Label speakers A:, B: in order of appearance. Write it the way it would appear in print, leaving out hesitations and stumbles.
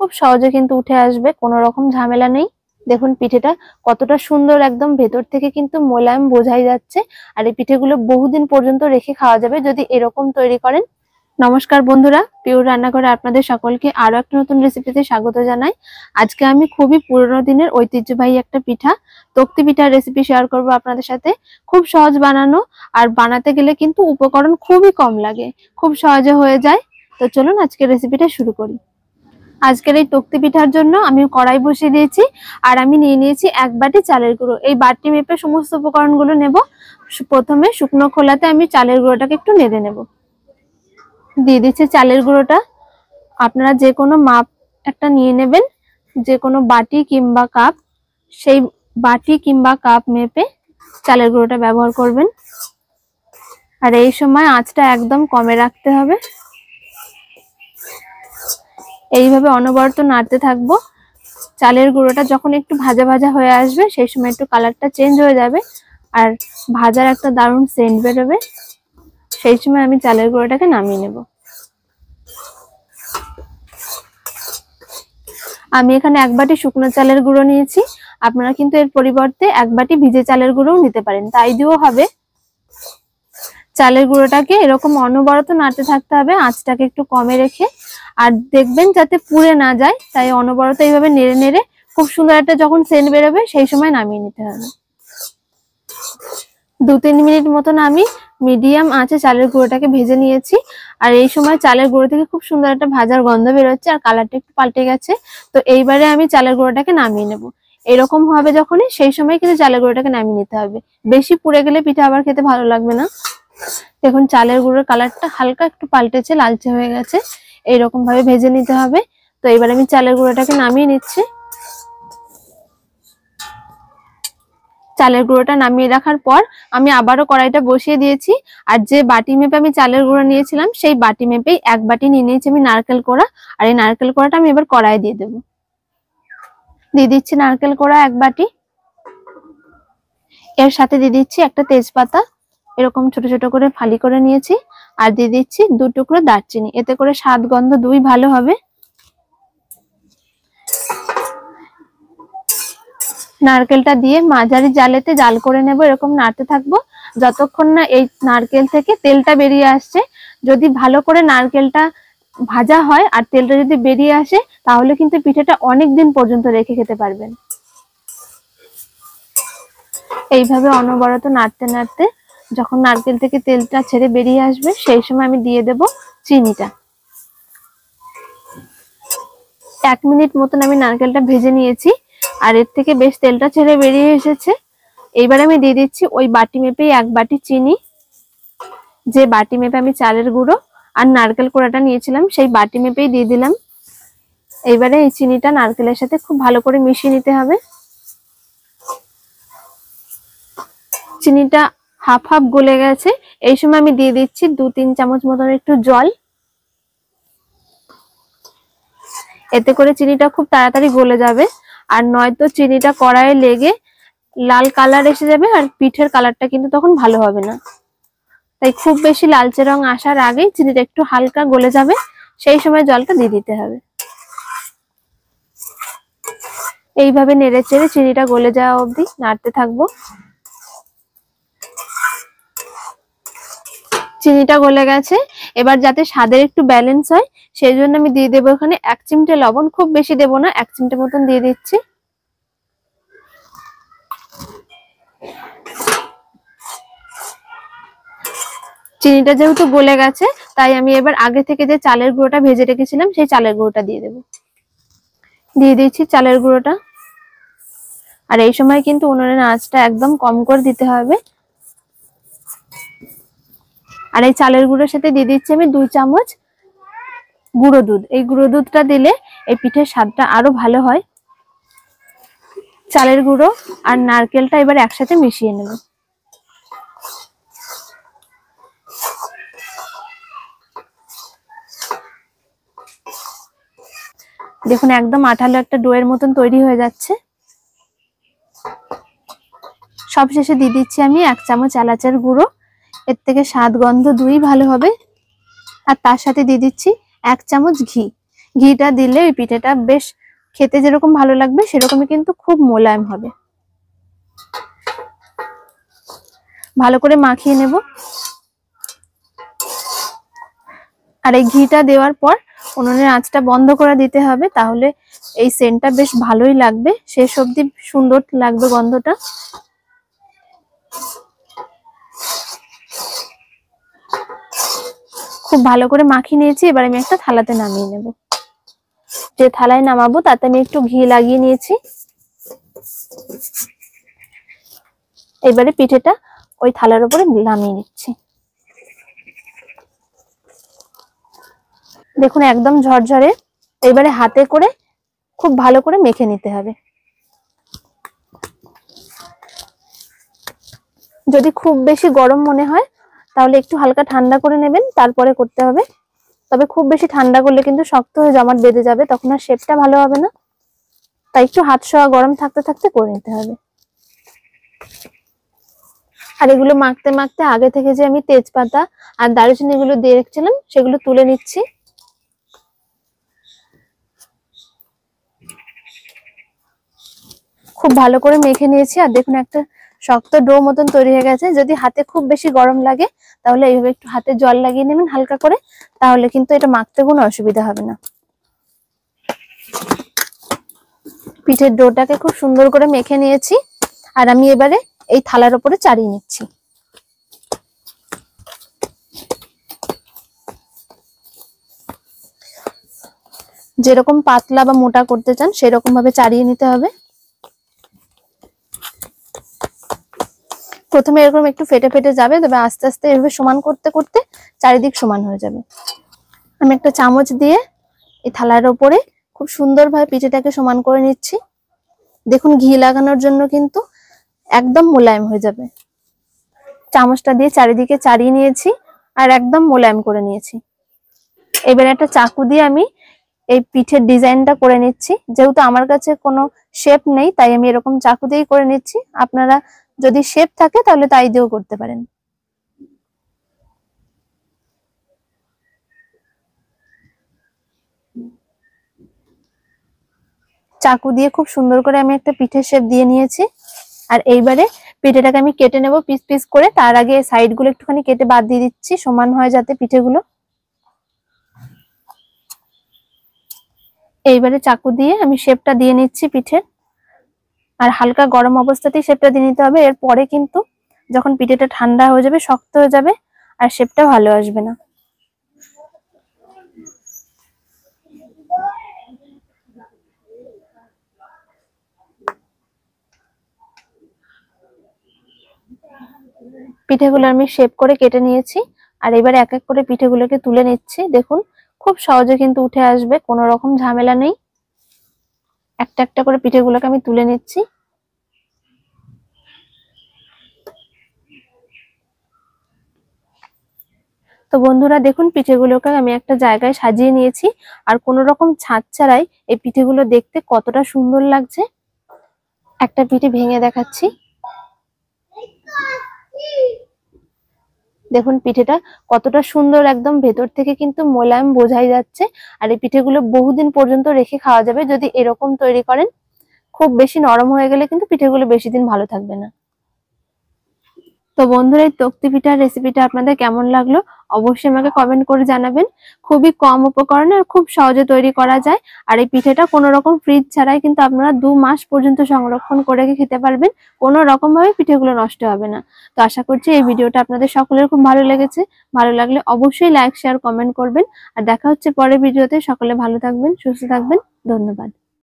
A: খুব সহজে কিন্তু উঠে আসবে, কোনো রকম ঝামেলা নেই। দেখুন পিঠেটা কতটা সুন্দর, একদম ভেতর থেকে কিন্তু মোলায়েম বোঝাই যাচ্ছে। আর এই পিঠেগুলো বহুদিন পর্যন্ত রেখে খাওয়া যাবে যদি এরকম তৈরি করেন। নমস্কার বন্ধুরা, পিওর রান্নাঘরে আপনাদের সকলকে আরো একটা নতুন রেসিপিতে স্বাগত জানাই। আজকে আমি খুবই পুরনো দিনের ঐতিহ্যবাহী একটা পিঠা, তক্তি পিঠার রেসিপি শেয়ার করব আপনাদের সাথে। খুব সহজ বানানো, আর বানাতে গেলে কিন্তু উপকরণ খুবই কম লাগে, খুব সহজে হয়ে যায়। তো চলুন আজকের রেসিপিটা শুরু করি। আজকের এই তক্তি পিঠার জন্য আমি কড়াই বসিয়ে দিয়েছি, আর আমি নিয়ে নিয়েছি 1 বাটি চালের গুঁড়ো। এই বাটি মেপে সমস্ত উপকরণগুলো নেব। প্রথমে শুকনো খোলাতে আমি চালের গুঁড়োটাকে একটু নেড়ে নেব। দিয়ে দিচ্ছি চালের গুঁড়োটা। আপনারা যে কোনো মাপ একটা নিয়ে নেবেন, যে কোনো বাটি কিংবা কাপ, সেই বাটি কিংবা কাপ মেপে চালের গুঁড়োটা ব্যবহার করবেন। আর এই সময় আঁচটা একদম কমে রাখতে হবে। এইভাবে অনবরত নাড়তে থাকবো। চালের গুঁড়োটা যখন একটু ভাজা ভাজা হয়ে আসবে, সেই সময় একটু কালারটা চেঞ্জ হয়ে যাবে আর ভাজার একটা দারুণ সেন্ট বেরোবে। সেই সময় আমি চালের গুঁড়োটাকে নামিয়ে নেব। আমি এখানে 1 বাটি শুকনো চালের গুঁড়ো নিয়েছি। আপনারা কিন্তু এর পরিবর্তে 1 বাটি ভিজে চালের গুঁড়োও নিতে পারেন, তাই দিয়েও হবে। চালের গুঁড়োটাকে এরকম অনবরত নাড়তে থাকতে হবে, আঁচটাকে একটু কমে রেখে। আর দেখবেন যাতে পুড়ে না যায়, তাই অনবরত এইভাবে নেড়ে নেড়ে খুব সুন্দর একটা যখন সেন্ট বেরোবে সেই সময় নামিয়ে নিতে হবে। 2-3 মিনিট মতন আমি মিডিয়াম আঁচে চালের গুঁড়োটাকে ভেজে নিয়েছি। আর এই সময় চালের গুঁড়ো থেকে খুব সুন্দর একটা ভাজার গন্ধ বেরোচ্ছে, আর কালারটা একটু পাল্টে গেছে। তো এইবারে আমি চালের গুঁড়োটাকে নামিয়ে নেব। এরকম হবে যখনই, সেই সময় কিন্তু চালের গুঁড়োটাকে নামিয়ে নিতে হবে। বেশি পুড়ে গেলে পিঠা আবার খেতে ভালো লাগবে না। দেখুন চালের গুঁড়োর কালারটা হালকা একটু পাল্টেছে, লালচে হয়ে গেছে। এইরকম ভাবে ভেজে নিতে হবে। তো এবার আমি চালের গুঁড়োটাকে নামিয়ে নিচ্ছি। চালের গুঁড়োটা নামিয়ে রাখার পর আমি আবারও কড়াইটা বসিয়ে দিয়েছি। আর যে বাটি মেপে আমি চালের গুঁড়ো নিয়েছিলাম, সেই বাটি মেপেই 1 বাটি নিয়ে নিয়েছি আমি নারকেল কোড়া। আর এই নারকেল কোড়াটা আমি এবার কড়াইয়ে দিয়ে দেবো। দিয়ে দিচ্ছি নারকেল কোড়া 1 বাটি। এর সাথে দিয়ে দিচ্ছি একটা তেজপাতা, এরকম ছোট ছোট করে ফালি করে নিয়েছি। আর দিয়ে দিচ্ছি 2 টুকরো দারচিনি, এতে করে স্বাদ গন্ধ দুই ভালো হবে। নারকেলটা দিয়ে মাঝারি জালেতে জাল করে নেব, এরকম নাড়তে থাকবো যতক্ষণ না এই নারকেল থেকে তেলটা বেরিয়ে আসছে। যদি ভালো করে নারকেলটা ভাজা হয় আর তেলটা যদি বেরিয়ে আসে, তাহলে কিন্তু পিঠাটা অনেক দিন পর্যন্ত রেখে খেতে পারবেন। এইভাবে অনবরত নাড়তে নাড়তে যখন নারকেল থেকে তেলটা ছেড়ে বেরিয়ে আসবে, সেই সময় আমি দিয়ে দেব চিনিটা। 1 মিনিট মতন আমি নারকেলটা ভেজে নিয়েছি, আর এর থেকে বেশ তেলটা ছেড়ে বেরিয়ে এসেছে। এইবার আমি দিয়ে দিচ্ছি ওই বাটি মেপেই 1 বাটি চিনি। যে বাটি মেপে আমি চালের গুঁড়ো আর নারকেল কোড়াটা নিয়েছিলাম, সেই বাটি মেপেই দিয়ে দিলাম। এইবারে এই চিনিটা নারকেলের সাথে খুব ভালো করে মিশিয়ে নিতে হবে। চিনিটা হাফ হাফ গলে গেছে। এই সময় আমি দিয়ে দিচ্ছি 2-3 চামচ মতন একটু জল। এতে করে চিনিটা খুব তাড়াতাড়ি গলে যাবে, আর নয়তো চিনিটা কড়াইয়ে লেগে লাল কালার এসে যাবে, আর পিঠের কালারটা কিন্তু তখন ভালো হবে না। তাই খুব বেশি লালচে রং আসার আগেই চিনিটা একটু হালকা গলে যাবে, সেই সময় জলটা দিয়ে দিতে হবে। এইভাবে নেড়ে চেড়ে চিনিটা গলে যাওয়া অবধি নাড়তে থাকবো। চিনিটা গলে গেছে। এবার যাতে স্বাদের একটু ব্যালেন্স হয়, সেই জন্য আমি দিয়ে দেবো এখানে 1 চিমটে লবণ। খুব বেশি দেবো না, 1 চিমটে মতন দিয়ে দিচ্ছি। চিনিটা যেহেতু গলে গেছে, তাই আমি এবার আগে থেকে যে চালের গুঁড়োটা ভেজে রেখেছিলাম, সেই চালের গুঁড়োটা দিয়ে দেবো। দিয়ে দিচ্ছি চালের গুঁড়োটা। আর এই সময় কিন্তু উনুনের আঁচটা একদম কম করে দিতে হবে। আর এই চালের গুঁড়োর সাথে দিয়ে দিচ্ছি আমি 2 চামচ গুঁড়ো দুধ। এই গুঁড়ো দুধটা দিলে এই পিঠের স্বাদটা আরো ভালো হয়। চালের গুঁড়ো আর নারকেলটা এবার একসাথে মিশিয়ে নেব। দেখুন একদম আঠালো একটা ডোয়ের মতন তৈরি হয়ে যাচ্ছে। সবশেষে দিয়ে দিচ্ছি আমি 1 চামচ এলাচের গুঁড়ো, এর থেকে স্বাদ গন্ধ দুই ভালো হবে। আর তার সাথে দিয়ে দিচ্ছি 1 চামচ ঘি। ঘিটা দিলে ওই পিঠেটা বেশ খেতে যেরকম ভালো লাগবে সেরকমই কিন্তু খুব মোলায়েম হবে। ভালো করে মাখিয়ে নেব। আর এই ঘিটা দেওয়ার পর উনুনের আঁচটা বন্ধ করে দিতে হবে, তাহলে এই সেন্টটা বেশ ভালোই লাগবে, শেষ অবধি সুন্দর লাগবে গন্ধটা। খুব ভালো করে মাখিয়ে নিয়েছি, এবার আমি একটা থালাতে নামিয়ে নেব। যে থালায় নামাবো তাতে আমি একটু ঘি লাগিয়ে নিয়েছি। এবারে পিঠেটা ওই থালার উপরে নামিয়ে নিচ্ছি। দেখুন একদম ঝরঝরে। এবারে হাতে করে খুব ভালো করে মেখে নিতে হবে। যদি খুব বেশি গরম মনে হয় তাহলে একটু হালকা ঠান্ডা করে নেবেন, তারপরে করতে হবে। তবে খুব বেশি ঠান্ডা করলে কিন্তু শক্ত হয়ে জমাট বেঁধে যাবে, তখন আর শেপটা ভালো হবে না। তাই একটু হাত সওয়া গরম থাকতে থাকতে করে নিতে হবে। আর এগুলো মাখতে মাখতে আগে থেকে যে আমি তেজপাতা আর দারুচিনি গুলো দিয়ে রেখেছিলাম সেগুলো তুলে নিচ্ছি। খুব ভালো করে মেখে নিয়েছি। আর দেখুন একটা শক্ত ডো মতন তৈরি হয়ে গেছে। যদি হাতে খুব বেশি গরম লাগে তাহলে এইভাবে একটু হাতে জল লাগিয়ে নেবেন হালকা করে, তাহলে কিন্তু এটা মাখতে কোনো অসুবিধা হবে না। পিঠের ডোটাকে খুব সুন্দর করে মেখে নিয়েছি, আর আমি এবারে এই থালার উপরে চাড়িয়ে নিচ্ছি। যেরকম পাতলা বা মোটা করতে চান সেরকম ভাবে চাড়িয়ে নিতে হবে। প্রথমে এরকম একটু ফেটে ফেটে যাবে, তবে আস্তে আস্তে এভাবে সমান করতে করতে চারিদিক সমান হয়ে যাবে। আমি একটা চামচ দিয়ে এই থালার উপরে খুব সুন্দরভাবে পিঠেটাকে সমান করে নিচ্ছি। দেখুন ঘি লাগানোর জন্য কিন্তু একদম মোলায়েম হয়ে যাবে। চামচটা দিয়ে চারিদিকে চাড়িয়ে নিয়েছি আর একদম মোলায়েম করে নিয়েছি। এবার একটা চাকু দিয়ে আমি এই পিঠের ডিজাইনটা করে নিচ্ছি। যেহেতু আমার কাছে কোনো শেপ নেই তাই আমি এরকম চাকু দিয়েই করে নিচ্ছি। আপনারা যদি শেপ থাকে তাহলে তাই দিয়েও করতে পারেন। চাকু দিয়ে খুব সুন্দর করে আমি একটা পিঠের শেপ দিয়ে নিয়েছি। আর এইবারে পিঠেটাকে আমি কেটে নেব পিস পিস করে। তার আগে সাইড গুলো একটুখানি কেটে বাদ দিয়ে দিচ্ছি, সমান হয় যাতে পিঠেগুলো। এইবারে চাকু দিয়ে আমি শেপটা দিয়ে নিচ্ছি পিঠের। আর হালকা গরম অবস্থাতেই শেপটা দিয়ে নিতে হবে। এরপরে কিন্তু যখন পিঠেটা ঠান্ডা হয়ে যাবে শক্ত হয়ে যাবে আর শেপটা ভালো আসবে না। পিঠেগুলো আমি শেপ করে কেটে নিয়েছি। আর এবার এক এক করে পিঠেগুলোকে তুলে নিচ্ছি। দেখুন খুব সহজে কিন্তু উঠে আসবে, কোনো রকম ঝামেলা নেই। একটা একটা করে পিঠেগুলোকে আমি তুলে নিচ্ছি। তো বন্ধুরা দেখুন পিঠেগুলোকে আমি একটা জায়গায় সাজিয়ে নিয়েছি। আর কোনো রকম ছাঁচ ছাড়াই এই পিঠেগুলো দেখতে কতটা সুন্দর লাগছে। একটা পিঠে ভেঙে দেখাচ্ছি। দেখুন পিঠেটা কতটা সুন্দর, একদম ভেতর থেকে কিন্তু মোলায়েম বোঝাই যাচ্ছে। আর এই পিঠেগুলো বহুদিন পর্যন্ত রেখে খাওয়া যাবে যদি এরকম তৈরি করেন। খুব বেশি নরম হয়ে গেলে কিন্তু পিঠেগুলো বেশি দিন ভালো থাকবে না। তো বন্ধুরা এই তক্তি পিঠার রেসিপিটা আপনাদের কেমন লাগলো অবশ্যই আমাকে কমেন্ট করে জানাবেন। খুবই কম উপকরণে আর খুব সহজে তৈরি করা যায়। আর এই পিঠেটা কোনো রকম ফ্রিজ ছাড়াই কিন্তু আপনারা 2 মাস পর্যন্ত সংরক্ষণ করে খেতে পারবেন। কোনো রকম ভাবে পিঠেগুলো নষ্ট হবে না। তো আশা করছি এই ভিডিওটা আপনাদের সকলের খুব ভালো লেগেছে। ভালো লাগলে অবশ্যই লাইক শেয়ার কমেন্ট করবেন। আর দেখা হচ্ছে পরের ভিডিওতে। সকলে ভালো থাকবেন, সুস্থ থাকবেন। ধন্যবাদ।